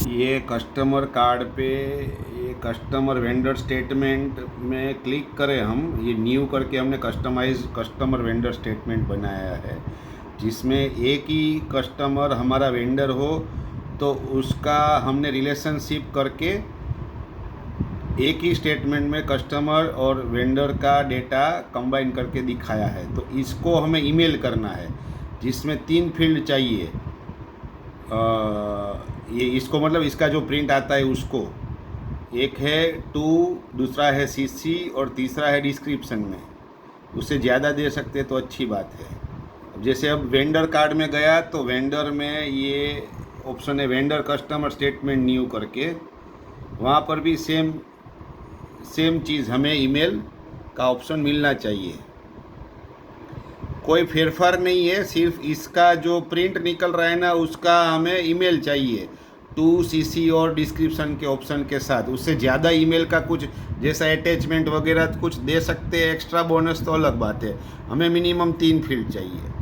ये customer card पे ये कस्टमर वेंडर स्टेटमेंट में क्लिक करें हम, ये न्यू करके हमने कस्टमाइज कस्टमर वेंडर स्टेटमेंट बनाया है, जिसमें एक ही कस्टमर हमारा वेंडर हो तो उसका हमने रिलेशनशिप करके एक ही स्टेटमेंट में कस्टमर और वेंडर का डेटा कंबाइन करके दिखाया है। तो इसको हमें ईमेल करना है, जिसमें 3 फील्ड चाहिए। ये इसको मतलब इसका जो प्रिंट आता है उसको, एक है टू, दूसरा है सीसी और तीसरा है डिस्क्रिप्शन में। उससे ज़्यादा दे सकते तो अच्छी बात है। अब जैसे अब वेंडर कार्ड में गया तो वेंडर में ये ऑप्शन है वेंडर कस्टमर स्टेटमेंट न्यू करके, वहाँ पर भी सेम चीज़ हमें ईमेल का ऑप्शन मिलना चाहिए। कोई फेरफार नहीं है, सिर्फ इसका जो प्रिंट निकल रहा है ना उसका हमें ईमेल चाहिए, टू सीसी और डिस्क्रिप्शन के ऑप्शन के साथ। उससे ज़्यादा ईमेल का कुछ जैसा अटैचमेंट वगैरह कुछ दे सकते हैं एक्स्ट्रा बोनस तो अलग बात है, हमें मिनिमम 3 फील्ड चाहिए।